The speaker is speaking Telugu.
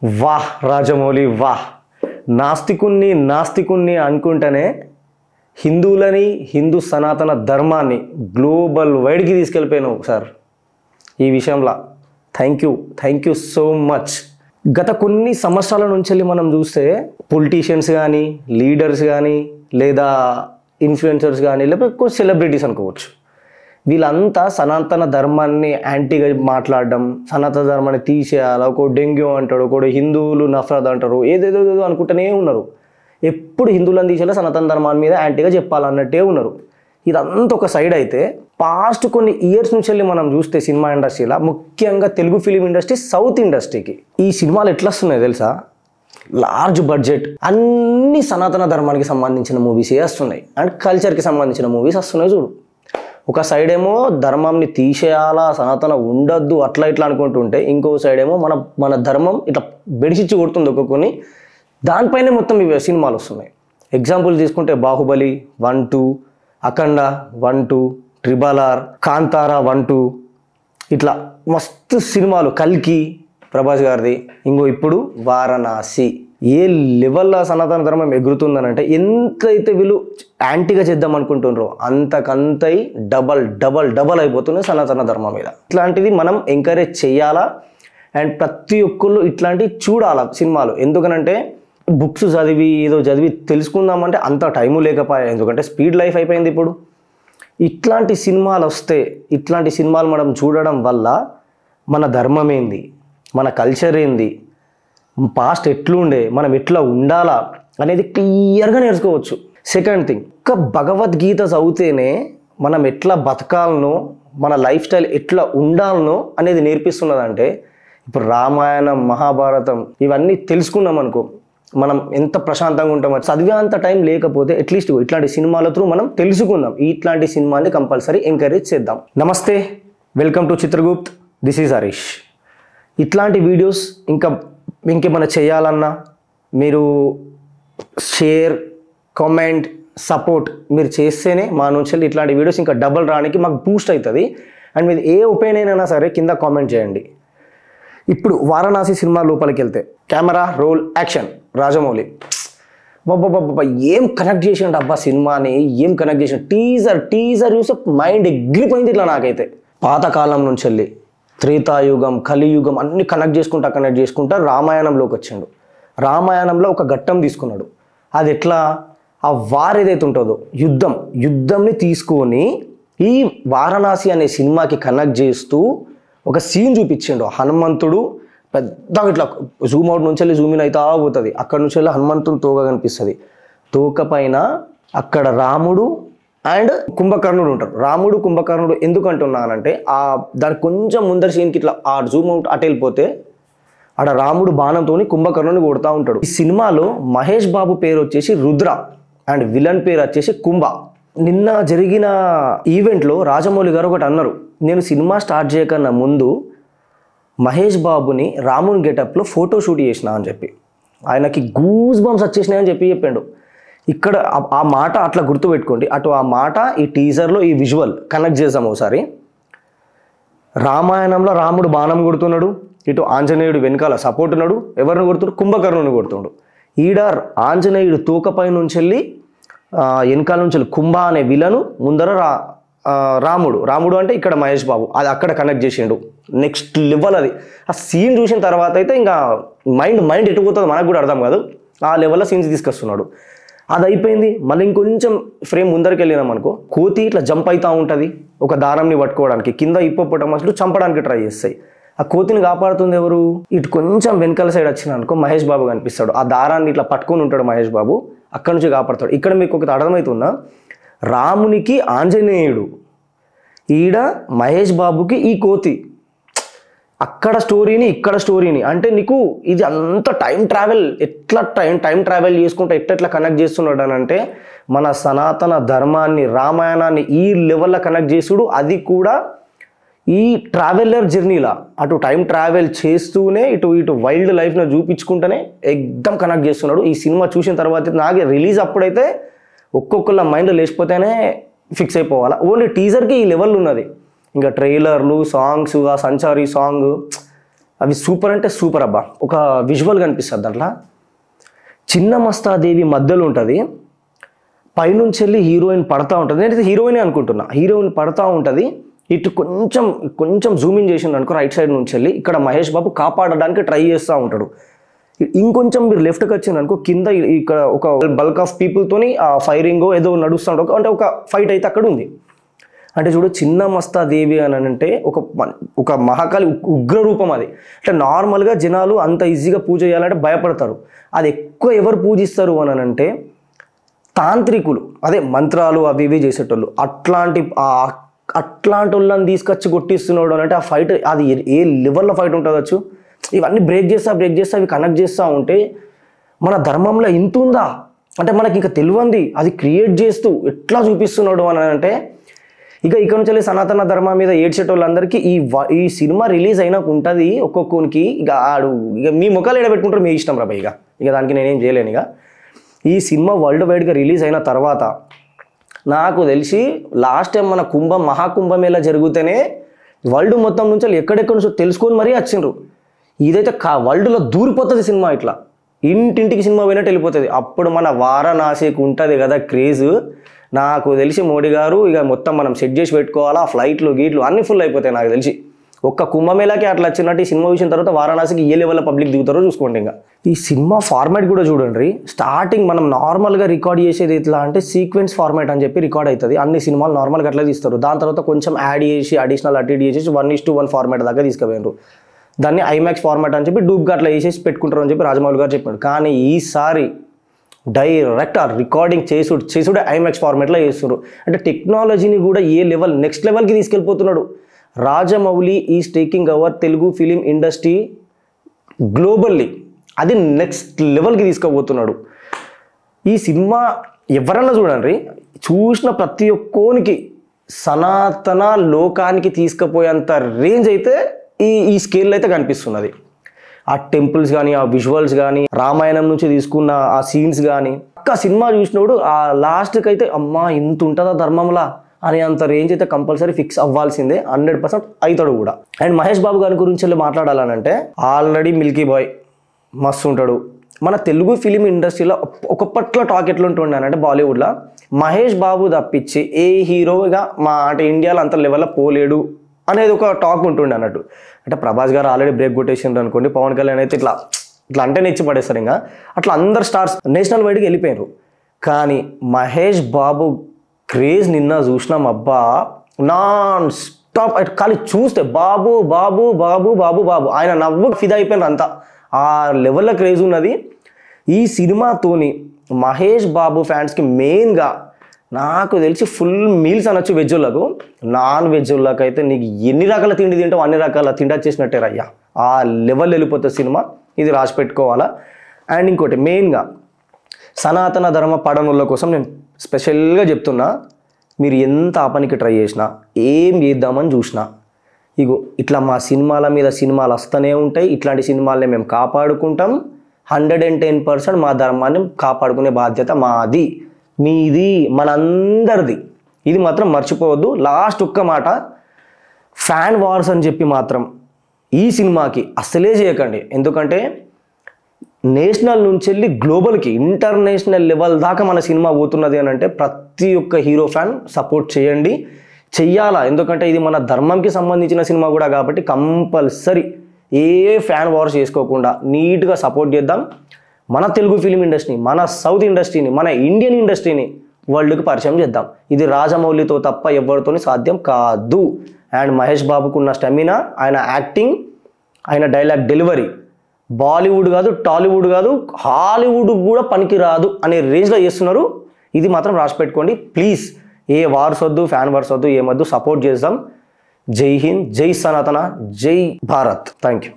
వాహ్ రాజమౌళి వాహ్. నాస్తికుణ్ణి అనుకుంటేనే హిందువులని, హిందూ సనాతన ధర్మాన్ని గ్లోబల్ వైడ్కి తీసుకెళ్ళిపోయాను సార్. ఈ విషయంలో థ్యాంక్ యూ సో మచ్. గత కొన్ని సంవత్సరాల నుంచి మనం చూస్తే పొలిటీషియన్స్ కానీ, లీడర్స్ కానీ, లేదా ఇన్ఫ్లుయెన్సర్స్ కానీ, లేకపోతే సెలబ్రిటీస్ అనుకోవచ్చు, వీళ్ళంతా సనాతన ధర్మాన్ని యాంటీగా మాట్లాడడం, సనాతన ధర్మాన్ని తీసేయాలి, ఒక డెంగ్యూ అంటాడు, ఒకడు హిందువులు నఫరత్ అంటారు, ఏదేదో అనుకుంటూనే ఉన్నారు. ఎప్పుడు హిందువులను తీసేలా సనాతన ధర్మాన్ని మీద యాంటీగా చెప్పాలన్నట్టే ఉన్నారు. ఇదంతా ఒక సైడ్ అయితే, పాస్ట్ కొన్ని ఇయర్స్ నుంచి వెళ్ళి మనం చూస్తే సినిమా ఇండస్ట్రీలో, ముఖ్యంగా తెలుగు ఫిలిం ఇండస్ట్రీ, సౌత్ ఇండస్ట్రీకి ఈ సినిమాలు ఎట్లా వస్తున్నాయి తెలుసా? లార్జ్ బడ్జెట్, అన్ని సనాతన ధర్మానికి సంబంధించిన మూవీసే వస్తున్నాయి, అండ్ కల్చర్కి సంబంధించిన మూవీస్ వస్తున్నాయి. చూడు, ఒక సైడ్ ఏమో ధర్మంని తీసేయాలా, సనాతన ఉండద్దు, అట్లా ఇట్లా అనుకుంటుంటే, ఇంకో సైడ్ ఏమో మన ధర్మం ఇట్లా బెడిచిచ్చి కొడుతుంది ఒక్కొక్కని. దానిపైనే మొత్తం ఇవి సినిమాలు వస్తున్నాయి. ఎగ్జాంపుల్ తీసుకుంటే బాహుబలి 1, 2, అఖండ 1, 2, RRR, కాంతారా 1, 2, ఇట్లా మస్తు సినిమాలు, కల్కి ప్రభాస్ గారిది, ఇంకో ఇప్పుడు వారణాసి. ఏ లెవెల్లో సనాతన ధర్మం ఎగురుతుందనంటే, ఎంతైతే వీళ్ళు యాంటీగా చేద్దాం అనుకుంటున్నారో అంతకంతై డబల్ అయిపోతుంది సనాతన ధర్మం మీద. ఇట్లాంటిది మనం ఎంకరేజ్ చేయాలా, అండ్ ప్రతి ఒక్కళ్ళు ఇట్లాంటివి చూడాలా సినిమాలు. ఎందుకనంటే బుక్స్ చదివి తెలుసుకుందామంటే అంత టైము లేకపోయా, ఎందుకంటే స్పీడ్ లైఫ్ అయిపోయింది ఇప్పుడు. ఇట్లాంటి సినిమాలు వస్తే, ఇట్లాంటి సినిమాలు మనం చూడడం వల్ల మన ధర్మం ఏంది, మన కల్చర్ ఏంది, పాస్ట్ ఎట్లుండే, మనం ఎట్లా ఉండాలా అనేది క్లియర్గా నేర్చుకోవచ్చు. సెకండ్ థింగ్, ఒక్క భగవద్గీత చదివితేనే మనం ఎట్లా బతకాలనో, మన లైఫ్ స్టైల్ ఎట్లా ఉండాలనో అనేది నేర్పిస్తున్నదంటే, ఇప్పుడు రామాయణం, మహాభారతం ఇవన్నీ తెలుసుకున్నాం అనుకో, మనం ఎంత ప్రశాంతంగా ఉంటామో. చదివే అంత టైం లేకపోతే అట్లీస్ట్ ఇట్లాంటి సినిమాల త్రూ మనం తెలుసుకుందాం. ఇట్లాంటి సినిమాని కంపల్సరీ ఎంకరేజ్ చేద్దాం. నమస్తే, welcome to Chitragupt, this is Harish. ఇట్లాంటి వీడియోస్ ఇంకేమైనా చేయాలన్నా మీరు షేర్, కామెంట్, సపోర్ట్ మీరు చేస్తేనే మా నుంచి ఇట్లాంటి వీడియోస్ ఇంకా డబల్ రానికి మాకు బూస్ట్ అవుతుంది. అండ్ మీరు ఏ ఒపీనియన్ అయినా సరే కింద కామెంట్ చేయండి. ఇప్పుడు వారణాసి సినిమా లోపలికి వెళ్తే, కెమెరా రోల్ యాక్షన్, రాజమౌళి బాబా ఏం కనెక్ట్ చేసిండు అబ్బా సినిమాని, ఏం కనెక్ట్ చేసిన. టీజర్ చూస్తే మైండ్ ఎగిరిపోయింది ఇట్లా నాకైతే. పాతకాలం నుంచి వెళ్ళి త్రేతాయుగం, కలియుగం అన్ని కనెక్ట్ చేసుకుంటా రామాయణంలోకి వచ్చిండు. రామాయణంలో ఒక ఘట్టం తీసుకున్నాడు. అది ఎట్లా, ఆ వార్ ఏదైతే ఉంటుందో యుద్ధంని తీసుకొని ఈ వారణాసి అనే సినిమాకి కనెక్ట్ చేస్తూ ఒక సీన్ చూపించిండు. హనుమంతుడు పెద్దగా ఇట్లా జూమ్ అవుట్ నుంచి వెళ్ళి జూమ్ ఇన్ అవుతా పోతుంది. అక్కడ నుంచి వెళ్ళి హనుమంతుని తోక కనిపిస్తుంది. తోక పైన అక్కడ రాముడు అండ్ కుంభకర్ణుడు ఉంటారు. రాముడు, కుంభకర్ణుడు ఎందుకు అంటున్నానంటే, దానికి కొంచెం ముందర సీన్కి ఇట్లా ఆ జూమ్ అవుట్ అటు వెళ్ళిపోతే ఆడ రాముడు బాణంతో కుంభకర్ణుని కొడుతూ ఉంటాడు. ఈ సినిమాలో మహేష్ బాబు పేరు వచ్చేసి రుద్ర అండ్ విలన్ పేరు వచ్చేసి కుంభ. నిన్న జరిగిన ఈవెంట్లో రాజమౌళి గారు ఒకటి అన్నారు, నేను సినిమా స్టార్ట్ చేయకన్నా ముందు మహేష్ బాబుని రాముని గెటప్లో ఫోటో షూట్ చేసిన అని చెప్పి, ఆయనకి గూస్ బంప్స్ వచ్చేసినాయని చెప్పాడు. ఇక్కడ ఆ మాట అట్లా గుర్తుపెట్టుకోండి. అటు ఆ మాట ఈ టీజర్లో ఈ విజువల్ కనెక్ట్ చేద్దాం ఒకసారి. రామాయణంలో రాముడు బాణం కొడుతున్నాడు, ఇటు ఆంజనేయుడు వెనకాల సపోర్ట్ ఉన్నాడు. ఎవరిని కొడుతున్నాడు? కుంభకర్ణుని కొడుతున్నాడు. ఈడ ఆంజనేయుడు తోకపై నుంచి వెళ్ళి వెనకాల నుంచి వెళ్ళి కుంభ అనే విలను, ముందర రాముడు అంటే ఇక్కడ మహేష్ బాబు. అది అక్కడ కనెక్ట్ చేసిండు. నెక్స్ట్ లెవెల్ అది. ఆ సీన్ చూసిన తర్వాత అయితే ఇంకా మైండ్ ఎటుపోతుందో మనకు కూడా అర్థం కాదు. ఆ లెవెల్లో సీన్స్ తీసుకొస్తున్నాడు. అది అయిపోయింది. మళ్ళీ ఇంకొంచెం ఫ్రేమ్ ముందరికి వెళ్ళినాం అనుకో, కోతి ఇట్లా జంప్ అవుతూ ఉంటుంది ఒక దారంని పట్టుకోవడానికి. కింద హిప్పోపొటమస్లు చంపడానికి ట్రై చేస్తాయి. ఆ కోతిని కాపాడుతుంది ఎవరు? ఇటు కొంచెం వెనకాల సైడ్ వచ్చిన అనుకో మహేష్ బాబు కనిపిస్తాడు. ఆ దారాన్ని ఇట్లా పట్టుకొని ఉంటాడు మహేష్ బాబు, అక్కడి నుంచి కాపాడుతాడు. ఇక్కడ మీకు ఒకటి అర్థమవుతుందా? రామునికి ఆంజనేయుడు, ఈడ మహేష్ బాబుకి ఈ కోతి. అక్కడ స్టోరీని ఇక్కడ స్టోరీని అంటే నీకు ఇది అంత టైం ట్రావెల్ చేసుకుంటూ ఎట్లా కనెక్ట్ చేస్తున్నాడు అని అంటే, మన సనాతన ధర్మాన్ని, రామాయణాన్ని ఈ లెవెల్లో కనెక్ట్ చేసుడు. అది కూడా ఈ ట్రావెలర్ జర్నీలా అటు టైం ట్రావెల్ చేస్తూనే ఇటు వైల్డ్ లైఫ్ను చూపించుకుంటూనే ఎక్దమ్ కనెక్ట్ చేస్తున్నాడు. ఈ సినిమా చూసిన తర్వాత నాకు రిలీజ్ అప్పుడైతే ఒక్కొక్కళ్ళ మైండ్ లేచిపోతేనే ఫిక్స్ అయిపోవాలా. ఓన్లీ టీజర్కి ఈ లెవెల్ ఉన్నది. ఇంకా ట్రైలర్లు, సాంగ్స్, ఆ సంచారి సాంగ్ అవి సూపర్ అంటే సూపర్ అబ్బా. ఒక విజువల్ కనిపిస్తుంది దాంట్లో. చిన్న మస్తాదేవి మధ్యలో ఉంటుంది, పైనుంచి వెళ్ళి హీరోయిన్ పడతా ఉంటుంది. నేనైతే హీరోయినే అనుకుంటున్నా, హీరోయిన్ పడతా ఉంటుంది. ఇటు కొంచెం జూమింగ్ చేసిండు అనుకో రైట్ సైడ్ నుంచి వెళ్ళి, ఇక్కడ మహేష్ బాబు కాపాడడానికి ట్రై చేస్తూ ఉంటాడు. ఇంకొంచెం మీరు లెఫ్ట్కి వచ్చింది అనుకో, కింద ఇక్కడ ఒక బల్క్ ఆఫ్ పీపుల్తోని ఆ ఫైరింగ్ ఏదో నడుస్తూ ఉంటాడు, అంటే ఒక ఫైట్ అయితే అక్కడ ఉంది. అంటే చూడు, చిన్న మస్తాదేవి అని అంటే ఒక మహాకాళి ఉగ్ర రూపం అది. అంటే నార్మల్గా జనాలు అంత ఈజీగా పూజ చేయాలంటే భయపడతారు. అది ఎక్కువ ఎవరు పూజిస్తారు అని అంటే తాంత్రికులు, అదే మంత్రాలు అవి ఇవి చేసేటోళ్ళు. అట్లాంటి వాళ్ళని తీసుకొచ్చి కొట్టిస్తున్నాడు అని అంటే ఆ ఫైట్ అది ఏ లెవెల్లో ఫైట్ ఉంటుందచ్చు. ఇవన్నీ బ్రేక్ చేస్తా అవి కనెక్ట్ చేస్తూ ఉంటే మన ధర్మంలో ఇంత ఉందా అంటే మనకి ఇంకా తెలియంది అది క్రియేట్ చేస్తూ ఎట్లా చూపిస్తున్నాడు అని అంటే, ఇక్కడ నుంచి వెళ్ళి సనాతన ధర్మం మీద ఏడ్చేటోళ్ళందరికీ ఈ సినిమా రిలీజ్ అయినాక ఉంటుంది ఒక్కొక్కరికి. ఇక మీ ముఖాలు ఎడబెట్టుకుంటారు, మీ ఇష్టం రా. ఇక దానికి నేనేం చేయలేను. ఈ సినిమా వరల్డ్ వైడ్గా రిలీజ్ అయిన తర్వాత నాకు తెలిసి లాస్ట్ టైం మన మహాకుంభమేళా జరిగితేనే వరల్డ్ మొత్తం నుంచి ఎక్కడెక్కడ నుంచో తెలుసుకొని మరీ వచ్చిండ్రు. ఇదైతే వరల్డ్లో దూరిపోతుంది సినిమా, ఇట్లా ఇంటింటికి సినిమా పోయినట్టు వెళ్ళిపోతుంది. అప్పుడు మన వారణాసికి ఉంటుంది కదా క్రేజ్. నాకు తెలిసి మోడీ గారు ఇక మొత్తం మనం సెట్ చేసి పెట్టుకోవాలా, ఫ్లైట్లు గీట్లు అన్నీ ఫుల్ అయిపోతాయి. నాకు తెలిసి ఒక్క కుంభమేళాకి అట్లా వచ్చినట్టు ఈ సినిమా చూసిన తర్వాత వారణాసికి ఏ లెవెల్లో పబ్లిక్ దిగుతారో చూసుకోండి. ఇంకా ఈ సినిమా ఫార్మాట్ కూడా చూడండి. స్టార్టింగ్ మనం నార్మల్గా రికార్డ్ చేసేది ఎట్లా అంటే సీక్వెన్స్ ఫార్మాట్ అని చెప్పి రికార్డ్ అవుతుంది. అన్ని సినిమాలు నార్మల్గా అట్లా తీస్తారు. దాని తర్వాత కొంచెం యాడ్ చేసి అడిషనల్ అటు చేసేసి 1:1 ఫార్మాట్ దాకా తీసుకుపోయారు. దాన్ని ఐమాక్స్ ఫార్మాట్ అని చెప్పి డూబ్గా అట్లా వేసేసి పెట్టుకుంటారు అని చెప్పి రాజమౌళి గారు చెప్పాడు. కానీ ఈసారి డైరెక్ట్ ఆ రికార్డింగ్ చేసుడే ఐమాక్స్ ఫార్మాట్లో చేస్తున్నారు. అంటే టెక్నాలజీని కూడా ఏ లెవెల్ నెక్స్ట్ లెవెల్కి తీసుకెళ్ళిపోతున్నాడు. Rajamouli is taking our Telugu film industry globally, అది నెక్స్ట్ లెవెల్కి తీసుకుపోతున్నాడు. ఈ సినిమా ఎవరన్నా చూడండి, చూసిన ప్రతి ఒక్కోనికి సనాతన లోకానికి తీసుకుపోయేంత రేంజ్ అయితే ఈ స్కేల్లో అయితే కనిపిస్తున్నది. ఆ టెంపుల్స్ కానీ, ఆ విజువల్స్ కానీ, రామాయణం నుంచి తీసుకున్న ఆ సీన్స్ కానీ, సినిమా చూసినప్పుడు ఆ లాస్ట్కి అయితే అమ్మా ఇంత ఉంటుందా ధర్మంలా అని అంత రేంజ్ అయితే కంపల్సరీ ఫిక్స్ అవ్వాల్సిందే, 100% అవుతాడు కూడా. అండ్ మహేష్ బాబు గారి గురించి వెళ్ళి మాట్లాడాలనంటే ఆల్రెడీ మిల్కీ బాయ్ మస్తు ఉంటాడు. మన తెలుగు ఫిలిం ఇండస్ట్రీలో ఒకప్పట్లో టాక్ ఎట్లా ఉంటుండే బాలీవుడ్లో మహేష్ బాబు తప్పించి ఏ హీరోగా అంటే ఇండియాలో అంత లెవెల్లో పోలేడు అనేది ఒక టాక్ ఉంటుండే అన్నట్టు. అంటే ప్రభాస్ గారు ఆల్రెడీ బ్రేక్ కొట్టేసిండ్రు అనుకోండి, పవన్ కళ్యాణ్ అయితే ఇట్లా అంటే నెచ్చి పడేస్తారు. ఇంకా అట్లా అందరు స్టార్స్ నేషనల్ వైడ్కి వెళ్ళిపోయారు. కానీ మహేష్ బాబు క్రేజ్ నిన్న చూసినాం అబ్బా, నాన్ స్టాప్. ఖాళీ చూస్తే బాబు బాబు బాబు బాబు బాబు ఆయన నవ్వు ఫిదా అయిపోయినారు అంతా. ఆ లెవెల్లో క్రేజ్ ఉన్నది. ఈ సినిమాతోని మహేష్ బాబు ఫ్యాన్స్కి మెయిన్గా నాకు తెలిసి ఫుల్ మీల్స్ అనొచ్చు. వెజ్జులకు, నాన్ వెజ్జులకు అయితే నీకు ఎన్ని రకాల తిండి తింటావు అన్ని రకాల తిండి వచ్చేసినట్టే రయ్యా. ఆ లెవెల్ వెళ్ళిపోతుంది సినిమా, ఇది రాసి పెట్టుకోవాలా. అండ్ ఇంకోటి మెయిన్గా సనాతన ధర్మ పడనుల కోసం నేను స్పెషల్గా చెప్తున్నా, మీరు ఎంత ఆపనికి ట్రై చేసినా, ఏం చేద్దామని చూసినా, ఇగో ఇట్లా మా సినిమాల మీద సినిమాలు వస్తూనే ఉంటాయి. ఇట్లాంటి సినిమాలనే మేము కాపాడుకుంటాం. 110% మా ధర్మాన్ని కాపాడుకునే బాధ్యత మాది, మీది, మనందరిది. ఇది మాత్రం మర్చిపోవద్దు. లాస్ట్ ఒక్క మాట, ఫ్యాన్ వార్స్ అని చెప్పి మాత్రం ఈ సినిమాకి అస్సలే చేయకండి. ఎందుకంటే నేషనల్ నుంచి వెళ్ళి గ్లోబల్కి, ఇంటర్నేషనల్ లెవెల్ దాకా మన సినిమా పోతున్నది అని అంటే ప్రతి ఒక్క హీరో ఫ్యాన్ సపోర్ట్ చేయండి, చెయ్యాలా. ఎందుకంటే ఇది మన ధర్మంకి సంబంధించిన సినిమా కూడా కాబట్టి కంపల్సరీ ఏ ఫ్యాన్ వార్స్ చేసుకోకుండా నీట్గా సపోర్ట్ చేద్దాం. మన తెలుగు ఫిలిం ఇండస్ట్రీని, మన సౌత్ ఇండస్ట్రీని, మన ఇండియన్ ఇండస్ట్రీని వరల్డ్కి పరిచయం చేద్దాం. ఇది రాజమౌళితో తప్ప ఎవరితోని సాధ్యం కాదు. అండ్ మహేష్ బాబుకు ఉన్న స్టామినా, ఆయన యాక్టింగ్, ఆయన డైలాగ్ డెలివరీ బాలీవుడ్ కాదు, టాలీవుడ్ కాదు, హాలీవుడ్ కూడా పనికిరాదు అనే రేంజ్లో చేస్తున్నారు. ఇది మాత్రం రాసి పెట్టుకోండి ప్లీజ్. ఏ వార్స్ వద్దు, ఫ్యాన్ వార్స్ వద్దు, ఏమొద్దు, సపోర్ట్ చేద్దాం. జై హింద్, జై సనాతన, జై భారత్. Thank you.